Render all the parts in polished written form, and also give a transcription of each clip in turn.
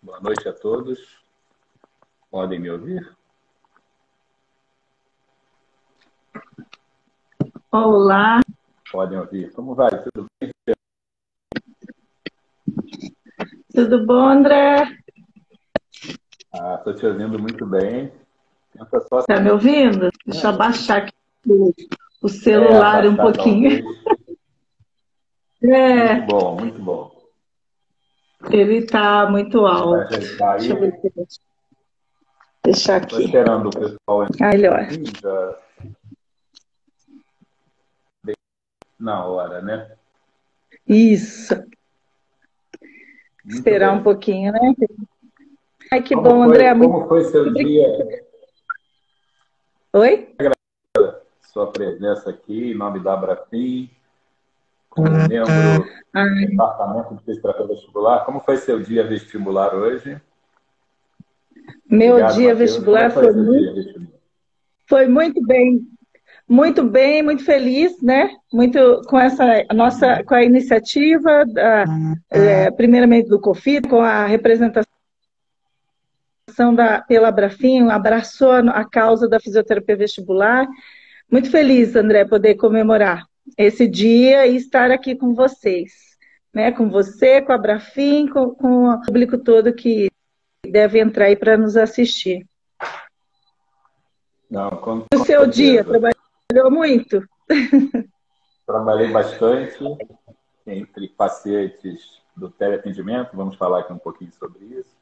Boa noite a todos. Podem me ouvir? Olá. Podem ouvir. Como vai? Tudo bem? Tudo bom, André? Estou te ouvindo muito bem. Tenta só... Tá me ouvindo? Deixa eu abaixar aqui o celular um abaixar, pouquinho. talvez. Muito É, bom, muito bom. ele tá muito Vai alto. ajeitar Deixa eu ver aí. se eu vou deixar Estou aqui. esperando o pessoal entrar Ah, um melhor. pouquinho, já na hora, né? Isso. Muito Esperar um bem. pouquinho, né? Ai, que bom, André. Muito Como foi seu dia, Oi? sua presença aqui, em nome da Abrafim, como membro do Ai, Departamento de Fisioterapia Vestibular? Como foi seu dia vestibular hoje? meu Obrigado, dia Matheus. Como é vestibular que foi seu dia vestibular? foi muito bem. Muito bem, muito feliz, né? Muito com com a iniciativa, primeiramente do COFIT, com a representação pela Abrafim, abraçou a causa da fisioterapia vestibular. Muito feliz, André, poder comemorar esse dia e estar aqui com vocês, né? Com você, com a Abrafim, com o público todo que deve entrar aí para nos assistir. Não, O com seu dia, certeza. trabalhou muito? Trabalhei bastante entre pacientes do teleatendimento, vamos falar aqui um pouquinho sobre isso,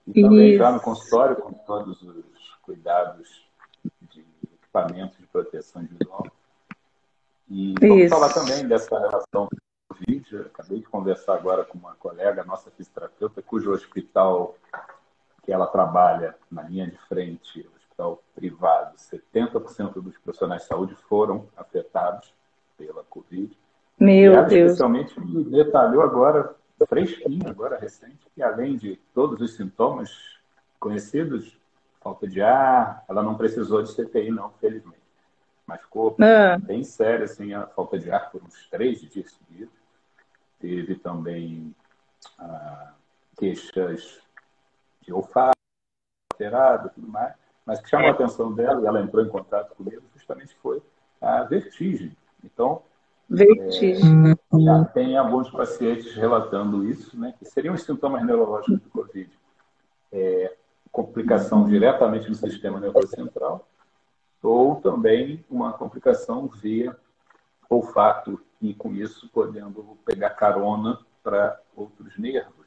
e também já no Isso, consultório, com todos os cuidados de equipamentos de proteção individual. E vamos falar isso. também dessa relação com o Covid. Eu acabei de conversar agora com uma colega, nossa fisioterapeuta, cujo hospital que ela trabalha na linha de frente, hospital privado, 70% dos profissionais de saúde foram afetados pela Covid. E Meu ela Deus. especialmente me detalhou agora, fresquinho, agora recente, que além de todos os sintomas conhecidos, falta de ar, ela não precisou de CTI não, felizmente. Mas ficou Ah, bem séria assim, a falta de ar por uns 3 dias seguidos. Teve também queixas de olfato alterado e tudo mais. Mas o que chamou a atenção dela, e ela entrou em contato comigo, justamente foi a vertigem. Então, vertigem. já tem alguns pacientes relatando isso, né, que seriam os sintomas neurológicos do Covid. Complicação diretamente no sistema nervoso central, ou também uma complicação via olfato, e com isso podendo pegar carona para outros nervos.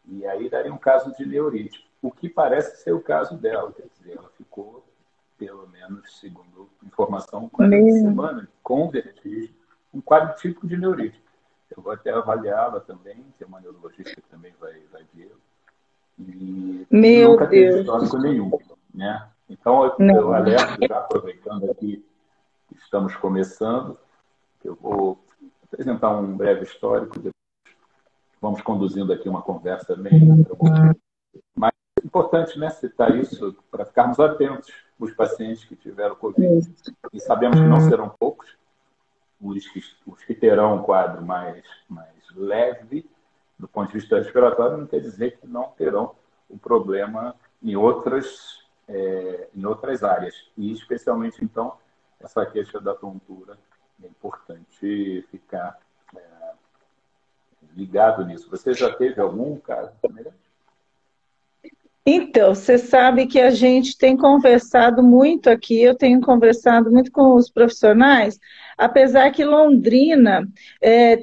E aí daria um caso de neurite, o que parece ser o caso dela. Quer dizer, ela ficou, pelo menos segundo informação, 40 Meu, semanas com vertigem, um quadro típico de neurite. Eu vou até avaliá-la também, que é uma neurologista que também vai ver. E meu nunca teve Deus. histórico nenhum. Né? Então, eu Não. alerto, já aproveitando aqui que estamos começando, eu vou apresentar um breve histórico, depois vamos conduzindo aqui uma conversa bem tranquila. Mas é importante, né, citar isso para ficarmos atentos os pacientes que tiveram Covid. E sabemos que não serão poucos os que terão um quadro mais leve do ponto de vista respiratório, não quer dizer que não terão um problema em outras áreas. E, especialmente, então, essa queixa da tontura, é importante ficar ligado nisso. Você já teve algum caso semelhante? Então, você sabe que a gente tem conversado muito aqui, eu tenho conversado muito com os profissionais, apesar que Londrina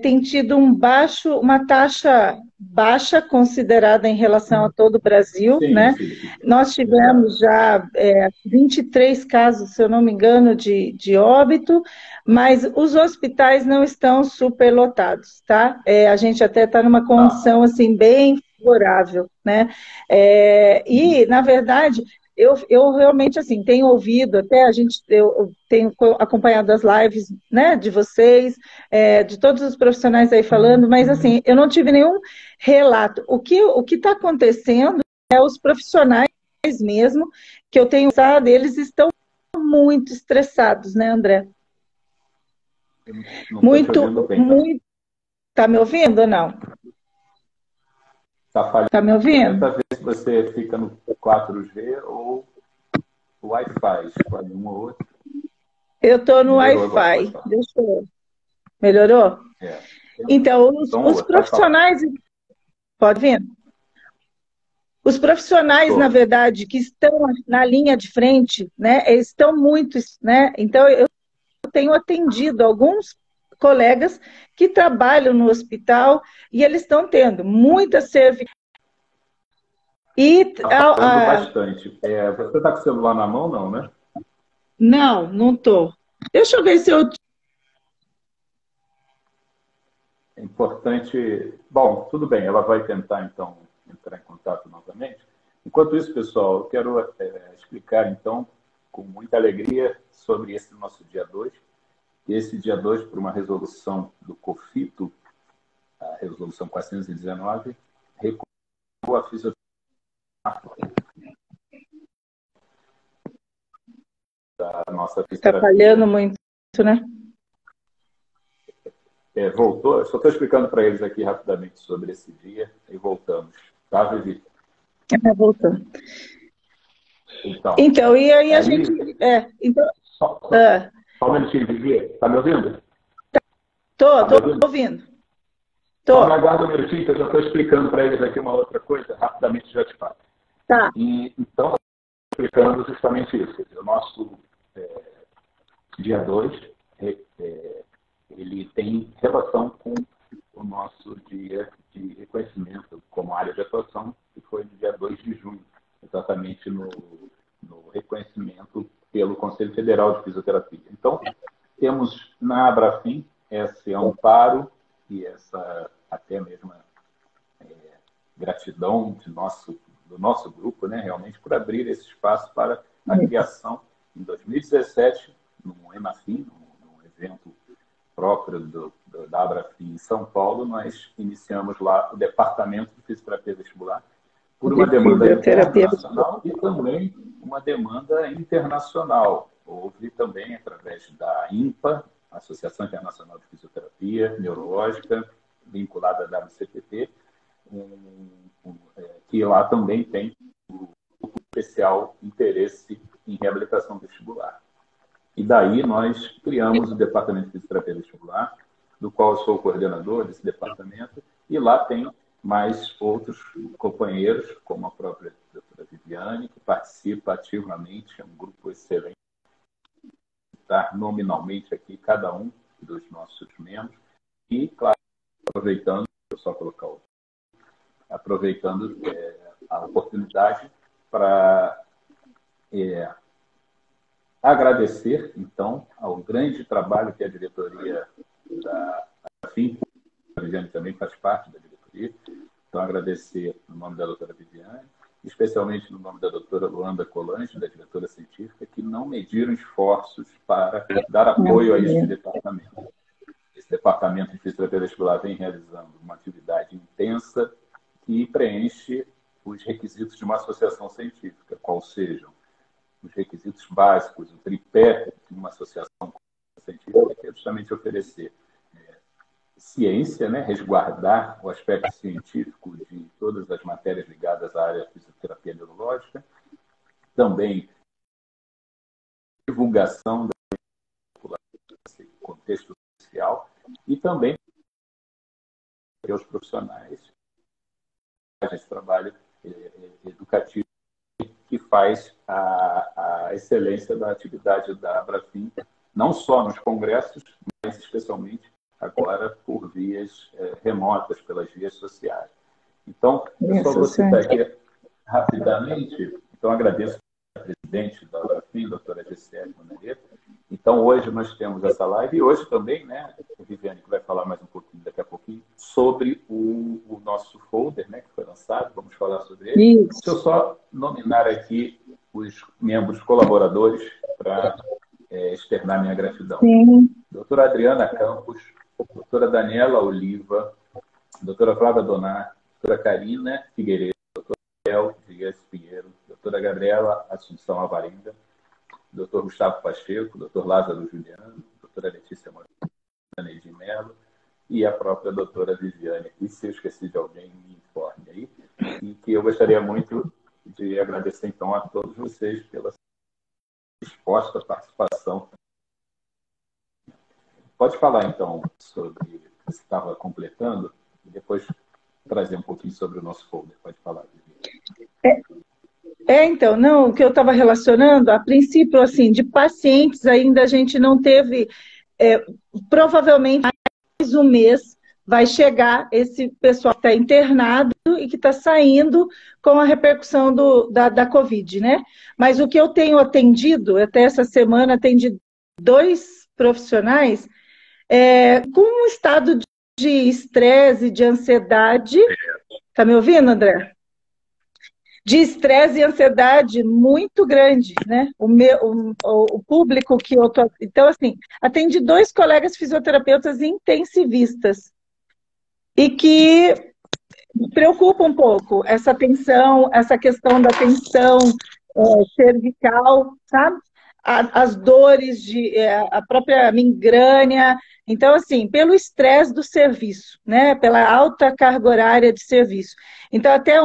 tem tido uma taxa baixa considerada em relação a todo o Brasil, Sim, né? sim. Nós tivemos já 23 casos, se eu não me engano, de óbito, mas os hospitais não estão superlotados, tá? A gente até está numa Tá. condição assim bem favorável, né? E, na verdade, eu realmente, assim, tenho ouvido, eu tenho acompanhado as lives, né, de vocês, de todos os profissionais aí falando, mas, assim, eu não tive nenhum relato. O que está acontecendo é os profissionais mesmo, que eu tenho usado, eles estão muito estressados, né, André? Eu não estou te Muito, ouvindo bem, tá? muito. Tá me ouvindo ou não? Está falhando. Tá me ouvindo? Tenta ver se você fica no 4G ou Wi-Fi. Escolhe um ou outro. Eu estou no Melhorou agora, pode Wi-Fi. falar. Deixa eu... Melhorou? É. Então, Então, os outro, pode falar. profissionais... Pode vir? Os profissionais, na Tô. verdade, que estão na linha de frente, né, eles estão muito, né? Então, eu tenho atendido alguns colegas que trabalham no hospital e eles estão tendo muita serviço. E Está falhando bastante. Você está com o celular na mão, não, né? não tô. Deixa eu ver se eu... É importante. Bom, tudo bem, ela vai tentar, então, entrar em contato novamente. Enquanto isso, pessoal, eu quero explicar, então, com muita alegria, sobre esse nosso dia 2. E esse dia 2, por uma resolução do COFITO, a resolução 419, recuou a fisioterapia da nossa Está falhando fisioterapia. muito, né? Voltou, eu só estou explicando para eles aqui rapidamente sobre esse dia e voltamos. Tá, Vivi? Voltando. Então, Então, e aí a gente... aí, então, só um minutinho, Vivi. Está me ouvindo? Tá me tô ouvindo? ouvindo. Só me Tô. aguarda um minutinho que eu já estou explicando para eles aqui uma outra coisa, rapidamente já te falo. Tá. E, então, explicando justamente isso. O nosso dia 2 ele tem relação com o nosso dia de reconhecimento como área de atuação, que foi no dia 2 de junho, exatamente no reconhecimento pelo Conselho Federal de Fisioterapia. Então, temos na Abrafim esse amparo e essa até mesmo gratidão do nosso grupo, né, realmente, por abrir esse espaço para a criação, em 2017, no EMAFIM, num evento próprio da Abrafim em São Paulo, nós iniciamos lá o Departamento de Fisioterapia Vestibular, por uma demanda interna nacional e também uma demanda internacional. Houve também, através da INPA, Associação Internacional de Fisioterapia Neurológica, vinculada à WCPT, que lá também tem um especial interesse em reabilitação vestibular. E daí nós criamos o Departamento de Fisioterapia Vestibular, do qual eu sou o coordenador desse departamento, e lá tem mais outros companheiros, como a própria doutora Viviane, que participa ativamente, é um grupo excelente, está nominalmente aqui cada um dos nossos membros, e, claro, aproveitando, vou só colocar o aproveitando a oportunidade para agradecer, então, ao grande trabalho que a diretoria da FIM, a Viviane também faz parte da diretoria, então agradecer no nome da doutora Viviane, especialmente no nome da doutora Luanda Colange, da diretora científica, que não mediram esforços para dar apoio a este departamento. Esse departamento de fisioterapia vestibular vem realizando uma atividade intensa que preenche os requisitos de uma associação científica, qual sejam os requisitos básicos, o tripé de uma associação científica, que é justamente oferecer ciência, né, resguardar o aspecto científico de todas as matérias ligadas à área de fisioterapia neurológica, também divulgação da população, contexto social, e também os profissionais esse trabalho educativo que faz a excelência da atividade da Abrafim, não só nos congressos, mas especialmente agora por vias remotas, pelas vias sociais. Então, eu só vou citar aqui rapidamente, então agradeço ao presidente da Abrafim, doutora Gessiele Monareto. Então, hoje nós temos essa live, e hoje também, né, a Viviane que vai falar mais um pouquinho, daqui a pouquinho, sobre o nosso folder, né, que foi lançado, vamos falar sobre ele. Isso. Deixa eu só nominar aqui os membros colaboradores para externar minha gratidão. Sim. Doutora Adriana Campos, doutora Daniela Oliva, doutora Flávia Donar, doutora Karina Figueiredo, doutora Gabriel Dias Pinheiro, doutora Gabriela Assunção Alvarenga, doutor Gustavo Pacheco, doutor Lázaro Juliano, doutora Letícia Moreira de Mello, e a própria doutora Viviane. E se eu esqueci de alguém, me informe aí. E que eu gostaria muito de agradecer, então, a todos vocês pela disposta participação. Pode falar, então, sobre o que você estava completando e depois trazer um pouquinho sobre o nosso folder. Pode falar, Viviane. Então, não, o que eu estava relacionando, a princípio, assim, de pacientes ainda a gente não teve, provavelmente mais um mês vai chegar esse pessoal que está internado e que está saindo com a repercussão da Covid, né? Mas o que eu tenho atendido, até essa semana, atendi 2 profissionais com um estado de estresse, de ansiedade. Tá me ouvindo, André? De estresse e ansiedade muito grande, né? O público que eu tô... Então, assim, atendi 2 colegas fisioterapeutas intensivistas e que preocupa um pouco essa tensão, essa questão da tensão cervical, sabe? As dores, a própria migrânia. Então, assim, pelo estresse do serviço, né? Pela alta carga horária de serviço. Então, até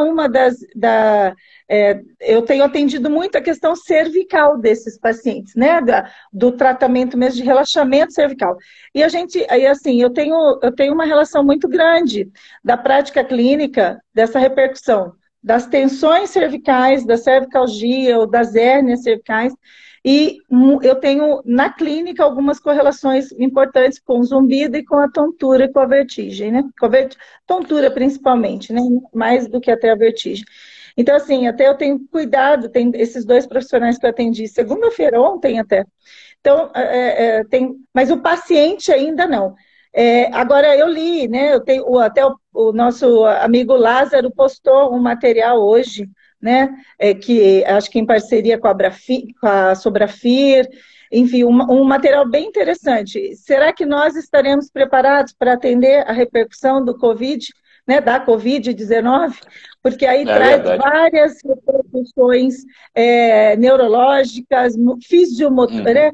eu tenho atendido muito a questão cervical desses pacientes, né? Do tratamento mesmo de relaxamento cervical. E assim, eu tenho uma relação muito grande da prática clínica, dessa repercussão das tensões cervicais, da cervicalgia ou das hérnias cervicais. E eu tenho, na clínica, algumas correlações importantes com o zumbido e com a tontura e com a vertigem, né? Com a tontura, principalmente, né? Mais do que até a vertigem. Então, assim, até eu tenho cuidado, tem esses 2 profissionais que eu atendi segunda-feira, ontem até. Então, mas o paciente ainda não. Agora, eu li, né? Eu tenho, até o nosso amigo Lázaro postou um material hoje, né? Que acho que em parceria com a Sobrafir, enfim, um material bem interessante. Será que nós estaremos preparados para atender a repercussão do Covid, né? Da Covid-19? Porque aí traz verdade. várias repercussões neurológicas, fisiomotores,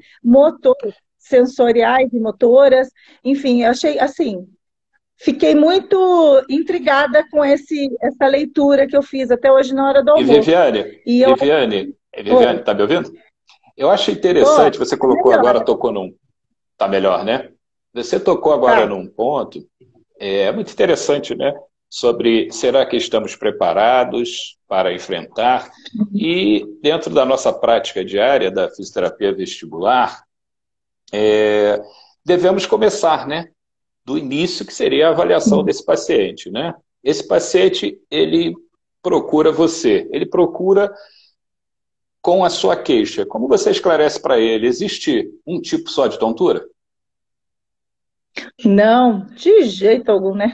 sensoriais e motoras, enfim, eu achei assim. Fiquei muito intrigada com essa leitura que eu fiz até hoje na hora do almoço. Viviane, tá me ouvindo? Eu acho interessante, você colocou agora, tocou num... Tá melhor, né? Você tocou agora num ponto, muito interessante, né? Sobre, será que estamos preparados para enfrentar? E dentro da nossa prática diária da fisioterapia vestibular, devemos começar, né? Do início, que seria a avaliação desse paciente, né? Esse paciente, ele procura você, ele procura com a sua queixa. Como você esclarece para ele? Existe um tipo só de tontura? Não, de jeito algum, né?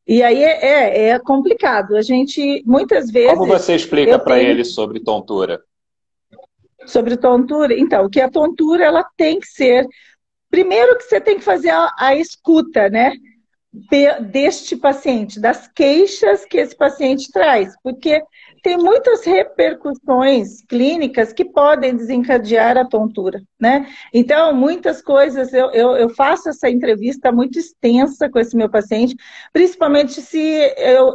E aí é complicado. A gente, muitas vezes... Como você explica para ele sobre tontura? Sobre tontura? Então, que a tontura, ela tem que ser... Primeiro que você tem que fazer a escuta, né? Deste paciente, das queixas que esse paciente traz, porque tem muitas repercussões clínicas que podem desencadear a tontura, né? Então, muitas coisas, eu faço essa entrevista muito extensa com esse meu paciente, principalmente se eu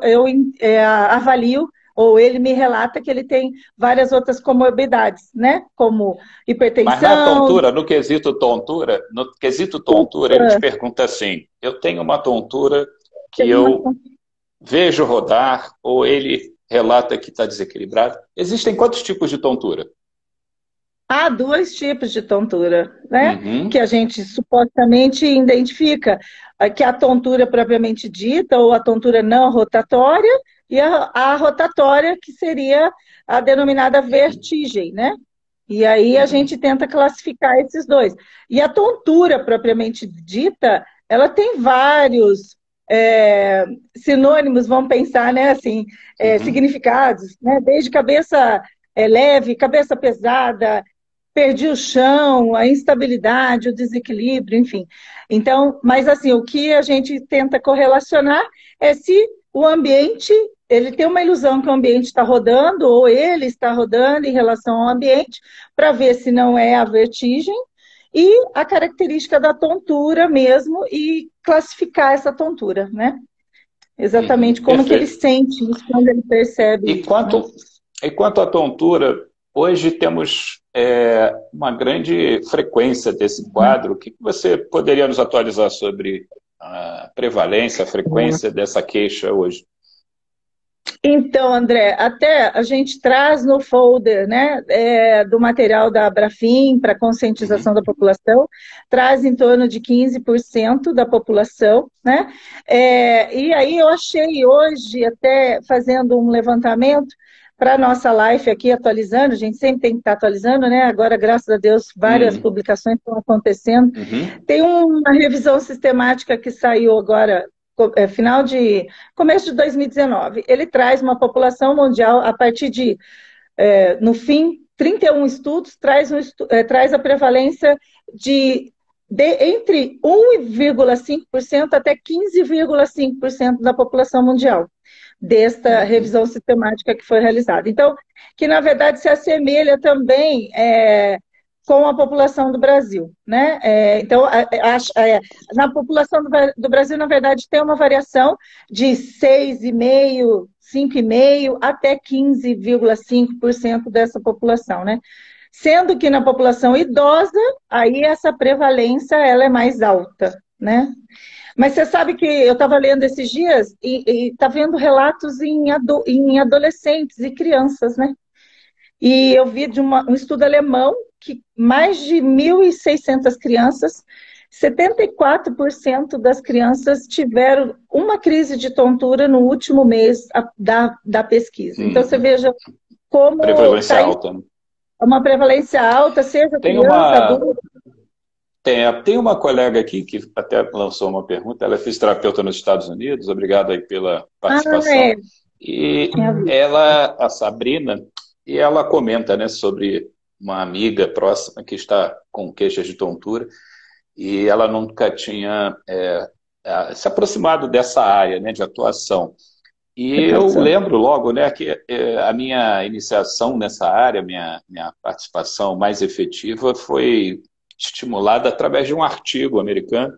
avalio ou ele me relata que ele tem várias outras comorbidades, né? Como hipertensão... Mas na tontura, no quesito tontura, ele te pergunta assim, eu tenho uma tontura que eu vejo rodar, ou ele relata que está desequilibrado. Existem quantos tipos de tontura? Há 2 tipos de tontura, né? Que a gente supostamente identifica, que é a tontura propriamente dita, ou a tontura não rotatória, e a rotatória, que seria a denominada vertigem, né? E aí a gente tenta classificar esses 2. E a tontura propriamente dita, ela tem vários sinônimos, vamos pensar, né? Assim, significados, né? Desde cabeça leve, cabeça pesada, perdi o chão, a instabilidade, o desequilíbrio, enfim. Então, mas assim, o que a gente tenta correlacionar é se o ambiente, ele tem uma ilusão que o ambiente está rodando, ou ele está rodando em relação ao ambiente, para ver se não é a vertigem, e a característica da tontura mesmo, e classificar essa tontura, né? Exatamente como que ele sente isso quando ele percebe e isso. Quanto à tontura, hoje temos uma grande frequência desse quadro. O que você poderia nos atualizar sobre a prevalência, a frequência dessa queixa hoje? Então, André, até a gente traz no folder, né, do material da Abrafin para conscientização da população, traz em torno de 15% da população, né? E aí eu achei hoje, até fazendo um levantamento para a nossa live aqui, atualizando, a gente sempre tem que estar atualizando, né? Agora, graças a Deus, várias publicações estão acontecendo. Tem uma revisão sistemática que saiu agora, começo de 2019, ele traz uma população mundial a partir de, no fim, 31 estudos, traz a prevalência de entre 1,5% até 15,5% da população mundial, desta revisão sistemática que foi realizada. Então, que na verdade se assemelha também com a população do Brasil, né? Então, na população do Brasil, na verdade, tem uma variação de 6,5%, 5,5% até 15,5% dessa população, né? Sendo que na população idosa, aí essa prevalência ela é mais alta, né? Mas você sabe que eu estava lendo esses dias e está vendo relatos em adolescentes e crianças, né? E eu vi de um estudo alemão que mais de 1.600 crianças, 74% das crianças tiveram uma crise de tontura no último mês da pesquisa. Então, você veja como... Prevalência alta, né? Uma prevalência alta, seja criança, adulto. Tem uma colega aqui que até lançou uma pergunta, ela é fisioterapeuta nos Estados Unidos, obrigado aí pela participação. E ela, a Sabrina, e ela comenta, né, sobre uma amiga próxima que está com queixas de tontura e ela nunca tinha se aproximado dessa área, né, de atuação. E eu lembro logo, né, que a minha iniciação nessa área, minha participação mais efetiva foi estimulada através de um artigo americano,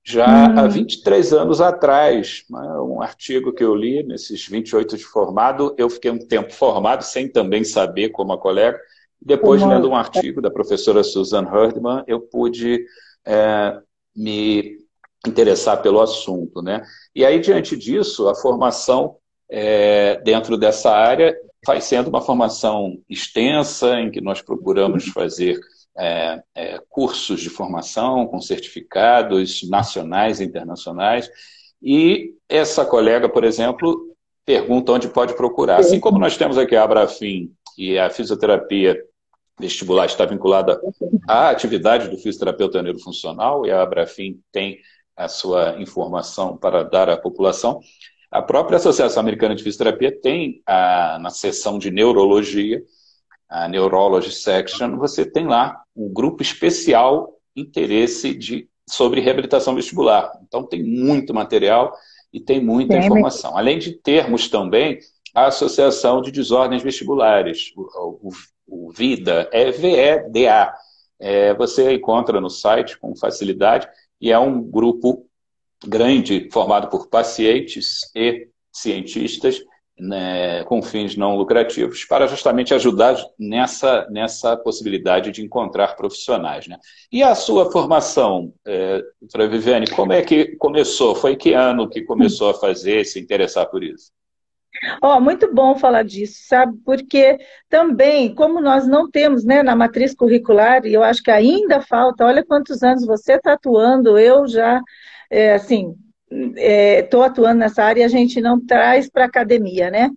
já há 23 anos atrás, um artigo que eu li nesses 28 de formado. Eu fiquei um tempo formado, sem também saber, como a colega. Depois, lendo um artigo da professora Susan Herdman, eu pude me interessar pelo assunto, né? E aí, diante disso, a formação dentro dessa área vai sendo uma formação extensa, em que nós procuramos fazer cursos de formação com certificados nacionais e internacionais. E essa colega, por exemplo, pergunta onde pode procurar. Assim como nós temos aqui a Abrafin e a fisioterapia vestibular está vinculada à atividade do fisioterapeuta neurofuncional, e a Abrafin tem a sua informação para dar à população, a própria Associação Americana de Fisioterapia tem, na seção de neurologia, a Neurology Section, você tem lá um grupo especial interesse sobre reabilitação vestibular. Então tem muito material e tem muita informação. Além de termos também a Associação de Desordens Vestibulares, o VIDA, VEDA. Você encontra no site com facilidade e é um grupo grande formado por pacientes e cientistas, né, com fins não lucrativos, para justamente ajudar nessa possibilidade de encontrar profissionais, né? E a sua formação, doutora Viviane, como é que começou? Foi que ano que começou a se interessar por isso? Muito bom falar disso, sabe? Porque também, como nós não temos, né, na matriz curricular, e eu acho que ainda falta, olha quantos anos você está atuando, eu já, estou atuando nessa área e a gente não traz para a academia, né?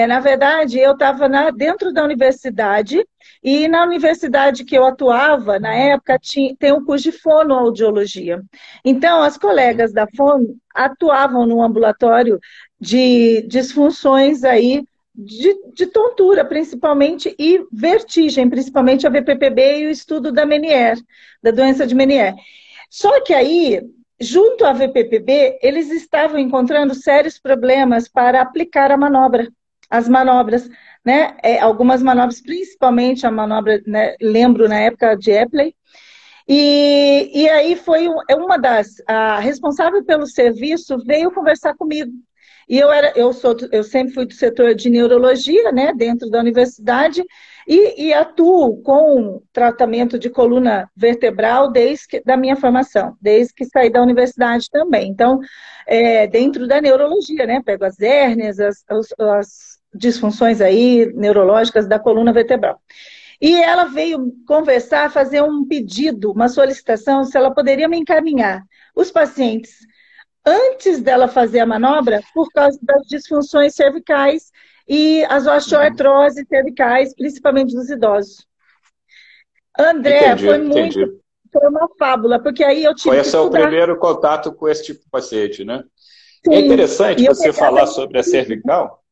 Na verdade, eu estava dentro da universidade, e na universidade que eu atuava, na época, tem um curso de fonoaudiologia. Então, as colegas da fono atuavam no ambulatório de disfunções aí, de tontura, principalmente, e vertigem, principalmente a VPPB e o estudo da Meniere, da doença de Meniere. Só que aí, junto à VPPB, eles estavam encontrando sérios problemas para aplicar as manobras, né? Algumas manobras, principalmente a manobra, né, lembro na época de Epley, E aí foi uma a responsável pelo serviço veio conversar comigo. E eu sempre fui do setor de neurologia, né, dentro da universidade, e atuo com tratamento de coluna vertebral da minha formação, desde que saí da universidade também. Então, dentro da neurologia, né, pego as hérnias, as disfunções aí neurológicas da coluna vertebral. E ela veio conversar, fazer um pedido, uma solicitação, se ela poderia me encaminhar os pacientes antes dela fazer a manobra por causa das disfunções cervicais e as osteoartroses cervicais, principalmente dos idosos. André, foi uma fábula, porque aí eu tive que estudar. Foi o primeiro contato com esse tipo de paciente, né? Sim. É interessante você falar sobre a cervical.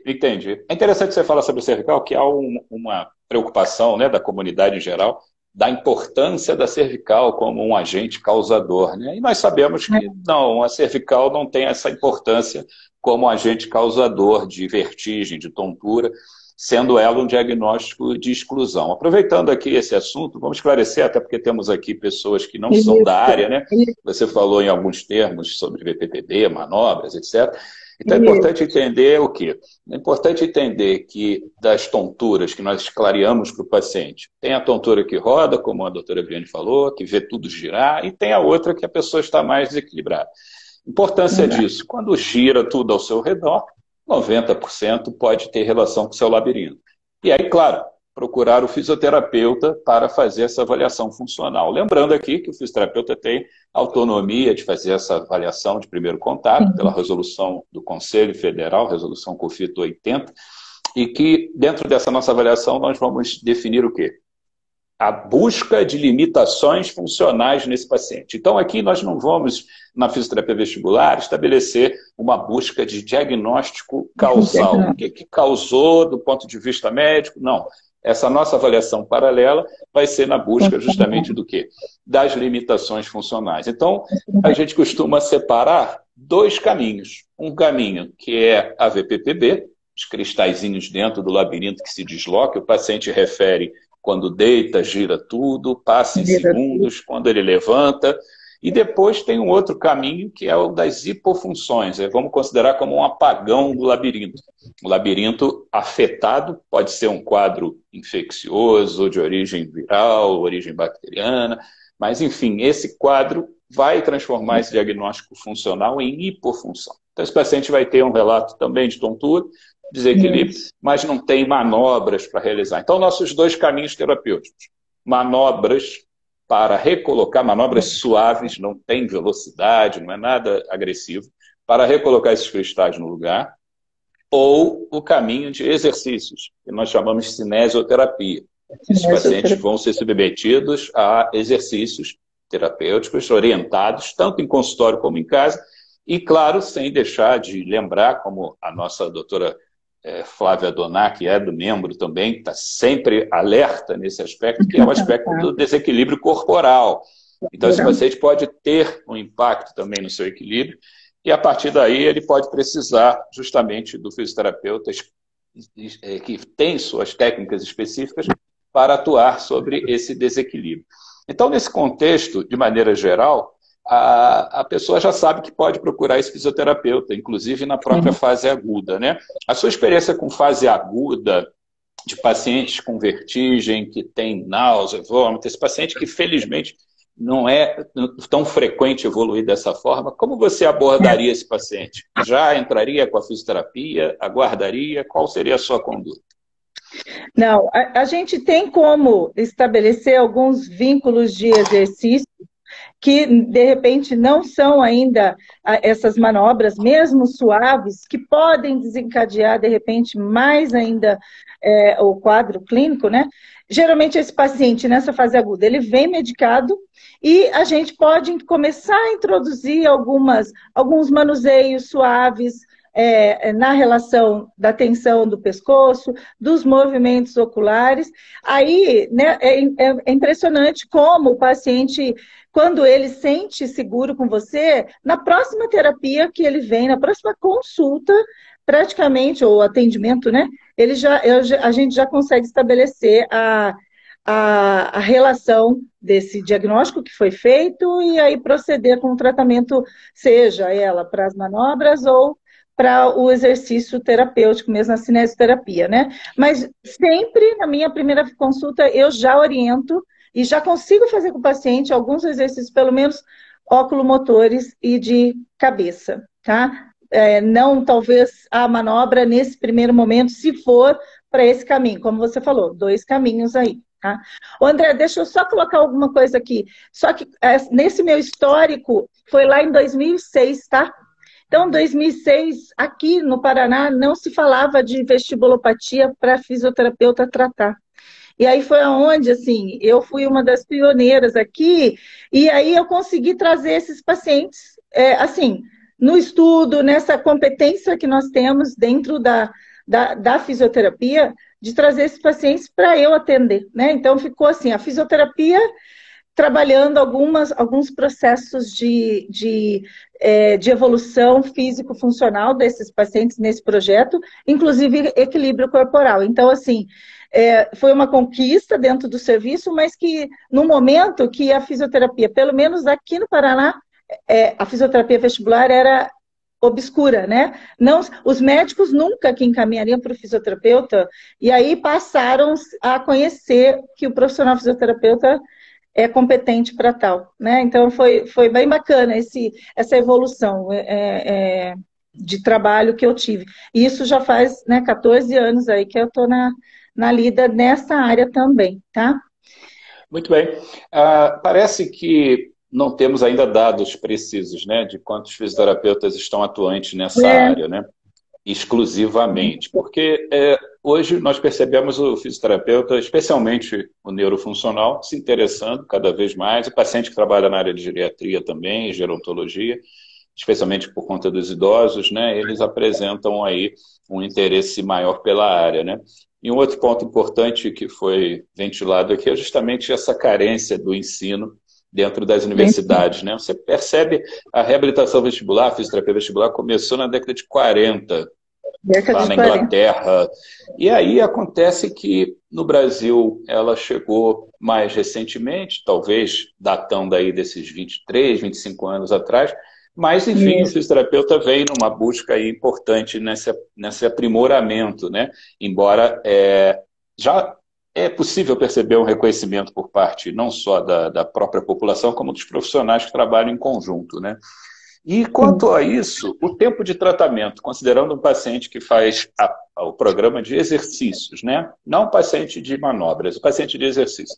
Entendi. É interessante você falar sobre a cervical, que há uma preocupação, né, da comunidade em geral, da importância da cervical como um agente causador, né? E nós sabemos que não, a cervical não tem essa importância como agente causador de vertigem, de tontura, sendo ela um diagnóstico de exclusão. Aproveitando aqui esse assunto, vamos esclarecer, até porque temos aqui pessoas que não são da área, né? Você falou em alguns termos sobre VPPB, manobras, etc. Então é importante entender o quê? É importante entender que das tonturas que nós clareamos para o paciente, tem a tontura que roda, como a doutora Briane falou, que vê tudo girar, e tem a outra que a pessoa está mais desequilibrada. Importância disso, quando gira tudo ao seu redor, 90% pode ter relação com o seu labirinto. E aí, claro, procurar o fisioterapeuta para fazer essa avaliação funcional. Lembrando aqui que o fisioterapeuta tem autonomia de fazer essa avaliação de primeiro contato, pela resolução do Conselho Federal, resolução COFIT 80, e que dentro dessa nossa avaliação nós vamos definir o quê? A busca de limitações funcionais nesse paciente. Então aqui nós não vamos, na fisioterapia vestibular, estabelecer uma busca de diagnóstico causal. O que causou do ponto de vista médico? Não. Essa nossa avaliação paralela vai ser na busca justamente do quê? Das limitações funcionais. Então, a gente costuma separar dois caminhos. Um caminho que é a VPPB, os cristalzinhos dentro do labirinto que se desloca, o paciente refere quando deita, gira tudo, passa em segundos, quando ele levanta. E depois tem um outro caminho, que é o das hipofunções. Vamos considerar como um apagão do labirinto. O labirinto afetado pode ser um quadro infeccioso, de origem viral, origem bacteriana, mas, enfim, esse quadro vai transformar esse diagnóstico funcional em hipofunção. Então, esse paciente vai ter um relato também de tontura, desequilíbrio, mas não tem manobras para realizar. Então, nossos dois caminhos terapêuticos. Manobras para recolocar, manobras suaves, não tem velocidade, não é nada agressivo, para recolocar esses cristais no lugar, ou o caminho de exercícios, que nós chamamos de cinesioterapia. Esses pacientes vão ser submetidos a exercícios terapêuticos orientados, tanto em consultório como em casa, e, claro, sem deixar de lembrar, como a nossa doutora Flávia Donar, que é do membro também, que está sempre alerta nesse aspecto, que é o aspecto do desequilíbrio corporal. Então, esse paciente pode ter um impacto também no seu equilíbrio, e a partir daí ele pode precisar justamente do fisioterapeuta que tem suas técnicas específicas para atuar sobre esse desequilíbrio. Então, nesse contexto, de maneira geral, a pessoa já sabe que pode procurar esse fisioterapeuta, inclusive na própria fase aguda, né? A sua experiência com fase aguda, de pacientes com vertigem, que tem náusea, vômito, esse paciente que felizmente não é tão frequente evoluir dessa forma, como você abordaria esse paciente? Já entraria com a fisioterapia? Aguardaria? Qual seria a sua conduta? Não, a gente tem como estabelecer alguns vínculos de exercício que, de repente, não são ainda essas manobras, mesmo suaves, que podem desencadear, de repente, mais ainda o quadro clínico, né? Geralmente, esse paciente, nessa fase aguda, ele vem medicado e a gente pode começar a introduzir alguns manuseios suaves na relação da tensão do pescoço, dos movimentos oculares. Aí, né, é impressionante como o paciente, quando ele sente seguro com você, na próxima terapia que ele vem, na próxima consulta, praticamente, ou atendimento, né? A gente já consegue estabelecer a relação desse diagnóstico que foi feito e aí proceder com o tratamento, seja ela para as manobras ou para o exercício terapêutico, mesmo a cinesioterapia, né? Mas sempre na minha primeira consulta eu já oriento e já consigo fazer com o paciente alguns exercícios, pelo menos oculomotores e de cabeça, tá? Não talvez a manobra nesse primeiro momento, se for para esse caminho, como você falou, 2 caminhos aí. Tá? Ô, André, deixa eu só colocar alguma coisa aqui. Só que nesse meu histórico, foi lá em 2006, tá? Então, em 2006, aqui no Paraná, não se falava de vestibulopatia para fisioterapeuta tratar. E aí foi aonde, assim, eu fui uma das pioneiras aqui, e aí eu consegui trazer esses pacientes, assim, no estudo, nessa competência que nós temos dentro da fisioterapia, de trazer esses pacientes para eu atender, né? Então ficou assim, a fisioterapia trabalhando alguns processos de evolução físico-funcional desses pacientes nesse projeto, inclusive equilíbrio corporal. Então, assim, foi uma conquista dentro do serviço, mas que no momento que a fisioterapia, pelo menos aqui no Paraná, a fisioterapia vestibular era obscura, né? Não, os médicos nunca que encaminhariam para o fisioterapeuta, e aí passaram a conhecer que o profissional fisioterapeuta é competente para tal, né? Então foi bem bacana essa evolução de trabalho que eu tive. E isso já faz, né, 14 anos aí que eu estou na lida nessa área também, tá? Muito bem. Parece que não temos ainda dados precisos, né, de quantos fisioterapeutas estão atuantes nessa área, né, exclusivamente, porque hoje nós percebemos o fisioterapeuta, especialmente o neurofuncional, se interessando cada vez mais, o paciente que trabalha na área de geriatria também, gerontologia, especialmente por conta dos idosos, né, eles apresentam aí um interesse maior pela área, né. E um outro ponto importante que foi ventilado aqui é justamente essa carência do ensino dentro das universidades, né? Você percebe a reabilitação vestibular, a fisioterapia vestibular começou na década de 40, lá na Inglaterra. E aí acontece que no Brasil ela chegou mais recentemente, talvez datando aí desses 23, 25 anos atrás, mas enfim, o fisioterapeuta vem numa busca aí importante nesse aprimoramento, né? Embora já é possível perceber um reconhecimento por parte não só da própria população, como dos profissionais que trabalham em conjunto, né? E quanto a isso, o tempo de tratamento, considerando um paciente que faz o programa de exercícios, né? Não o paciente de manobras, o paciente de exercícios.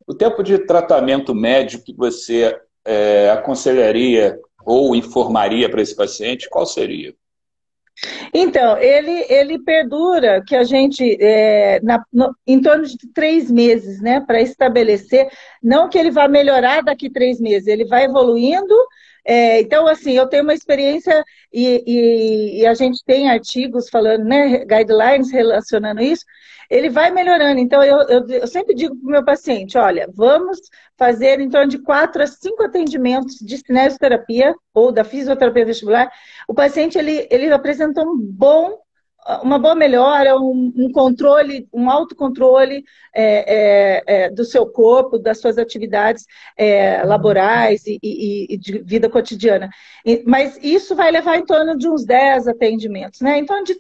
O tempo de tratamento médio que você aconselharia ou informaria para esse paciente, qual seria? Então, ele perdura, que a gente, em torno de 3 meses, né, para estabelecer, não que ele vá melhorar daqui 3 meses, ele vai evoluindo. Então, assim, eu tenho uma experiência e a gente tem artigos falando, né, guidelines relacionando isso, ele vai melhorando. Então, eu sempre digo para o meu paciente, olha, vamos fazer em torno de 4 a 5 atendimentos de cinesioterapia ou da fisioterapia vestibular. O paciente, ele apresenta uma boa melhora, um controle, um autocontrole do seu corpo, das suas atividades laborais e de vida cotidiana. Mas isso vai levar em torno de uns 10 atendimentos, né? Em torno de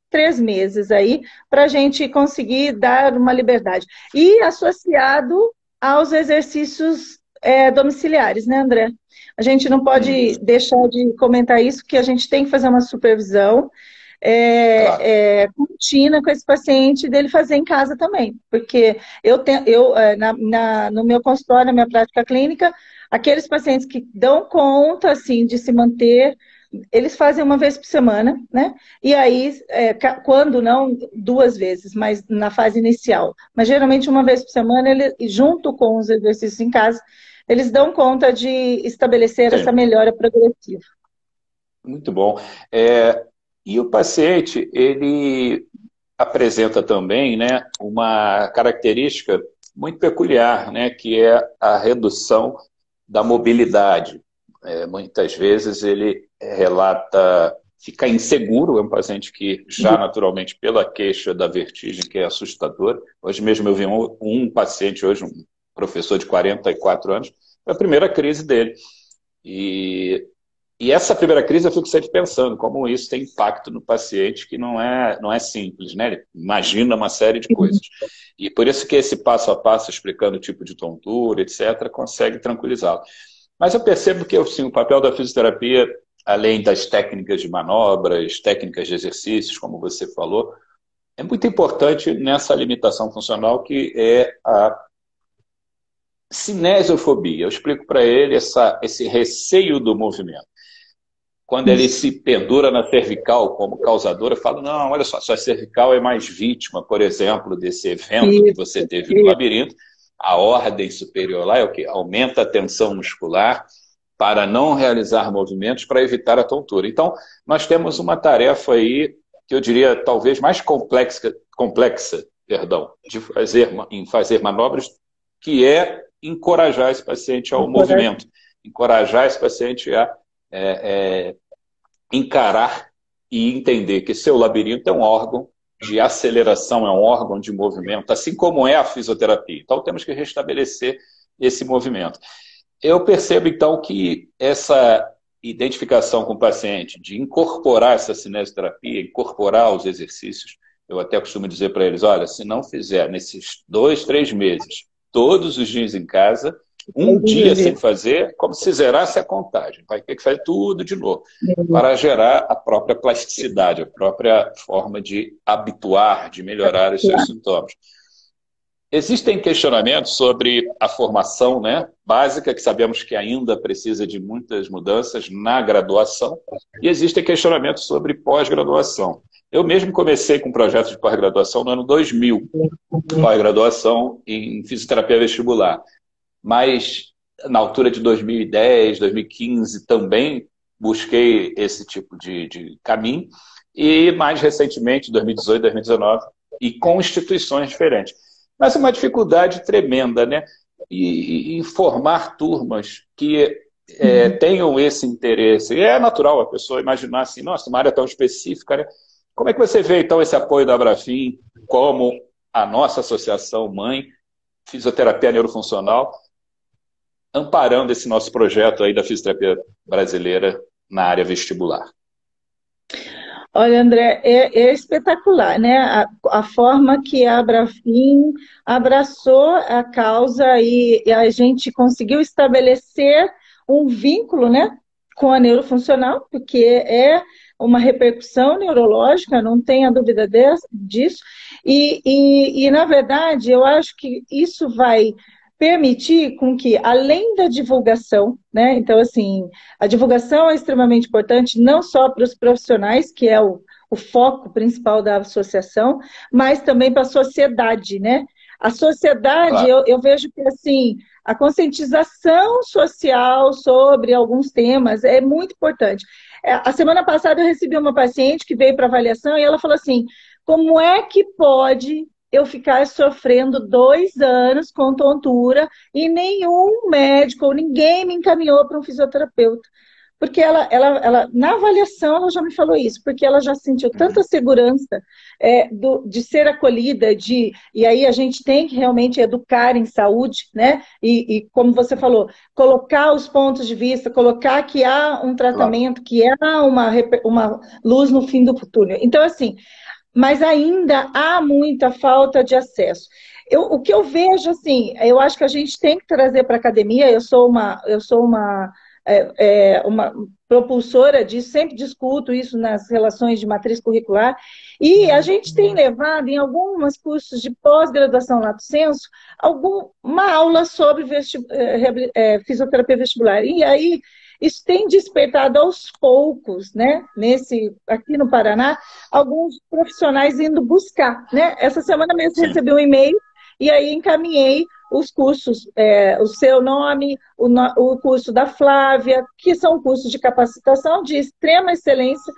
3 meses aí, para a gente conseguir dar uma liberdade. E associado aos exercícios domiciliares, né, André? A gente não pode deixar de comentar isso, que a gente tem que fazer uma supervisão contínua com esse paciente, dele fazer em casa também. Porque no meu consultório, na minha prática clínica, aqueles pacientes que dão conta, assim, de se manter, eles fazem uma vez por semana, né? E aí, quando não, 2 vezes, mas na fase inicial. Mas geralmente uma vez por semana, junto com os exercícios em casa, eles dão conta de estabelecer essa melhora progressiva. Muito bom. E o paciente, ele apresenta também, né, uma característica muito peculiar, né, que é a redução da mobilidade. Muitas vezes ele relata fica inseguro, é um paciente que já naturalmente pela queixa da vertigem, que é assustadora. Hoje mesmo eu vi um paciente, hoje um professor de 44 anos, foi a primeira crise dele. E essa primeira crise eu fico sempre pensando como isso tem impacto no paciente, que não é simples, né? Ele imagina uma série de coisas. E por isso que esse passo a passo, explicando o tipo de tontura, etc., consegue tranquilizá-lo. Mas eu percebo que assim, o papel da fisioterapia, além das técnicas de manobras, técnicas de exercícios, como você falou, é muito importante nessa limitação funcional que é a cinesiofobia. Eu explico para ele esse receio do movimento. Quando ele se pendura na cervical como causador, eu falo, não, olha só, sua cervical é mais vítima, por exemplo, desse evento que você teve no labirinto. A ordem superior lá é o que? Aumenta a tensão muscular para não realizar movimentos para evitar a tontura. Então, nós temos uma tarefa aí, que eu diria talvez mais complexa em fazer manobras, que é encorajar esse paciente ao movimento, encorajar esse paciente a encarar e entender que seu labirinto é um órgão de aceleração, é um órgão de movimento, assim como é a fisioterapia. Então, temos que restabelecer esse movimento. Eu percebo, então, que essa identificação com o paciente, de incorporar essa cinesioterapia, incorporar os exercícios, eu até costumo dizer para eles, olha, se não fizer nesses 2, 3 meses, todos os dias em casa, um dia sem fazer, como se zerasse a contagem. Vai ter que fazer tudo de novo, para gerar a própria plasticidade, a própria forma de habituar, de melhorar os seus sintomas. Existem questionamentos sobre a formação, né, básica, que sabemos que ainda precisa de muitas mudanças na graduação, e existem questionamentos sobre pós-graduação. Eu mesmo comecei com um projeto de pós-graduação no ano 2000, pós-graduação em fisioterapia vestibular. Mas na altura de 2010, 2015 também busquei esse tipo de caminho, e mais recentemente, 2018, 2019, e com instituições diferentes. Mas é uma dificuldade tremenda, né? E formar turmas que tenham esse interesse. E é natural a pessoa imaginar assim, nossa, uma área tão específica, né? Como é que você vê, então, esse apoio da Abrafim, como a nossa associação mãe, Fisioterapia Neurofuncional, amparando esse nosso projeto aí da fisioterapia brasileira na área vestibular? Olha, André, é espetacular, né? A forma que a Abrafim abraçou a causa e a gente conseguiu estabelecer um vínculo, né, com a neurofuncional, porque é uma repercussão neurológica, não tenha dúvida disso. E, na verdade, eu acho que isso vai permitir com que, além da divulgação, né? Então, assim, a divulgação é extremamente importante, não só para os profissionais, que é o foco principal da associação, mas também para a sociedade, né? A sociedade, claro. eu vejo que, assim, a conscientização social sobre alguns temas é muito importante. A semana passada eu recebi uma paciente que veio para avaliação e ela falou assim, como é que pode eu ficar sofrendo 2 anos com tontura e nenhum médico ou ninguém me encaminhou para um fisioterapeuta? Porque ela, na avaliação, ela já me falou isso, porque ela já sentiu tanta segurança de ser acolhida, e aí a gente tem que realmente educar em saúde, né? E como você falou, colocar os pontos de vista, colocar que há um tratamento, que há uma luz no fim do túnel. Então, assim, mas ainda há muita falta de acesso. O que eu vejo, assim, eu acho que a gente tem que trazer para a academia, eu sou uma propulsora disso, sempre discuto isso nas relações de matriz curricular, e a gente tem levado em alguns cursos de pós-graduação lato sensu uma aula sobre fisioterapia vestibular. E aí isso tem despertado aos poucos, né? Aqui no Paraná, alguns profissionais indo buscar, né? Essa semana mesmo recebi um e-mail e aí encaminhei os cursos, o seu nome, o curso da Flávia, que são cursos de capacitação de extrema excelência.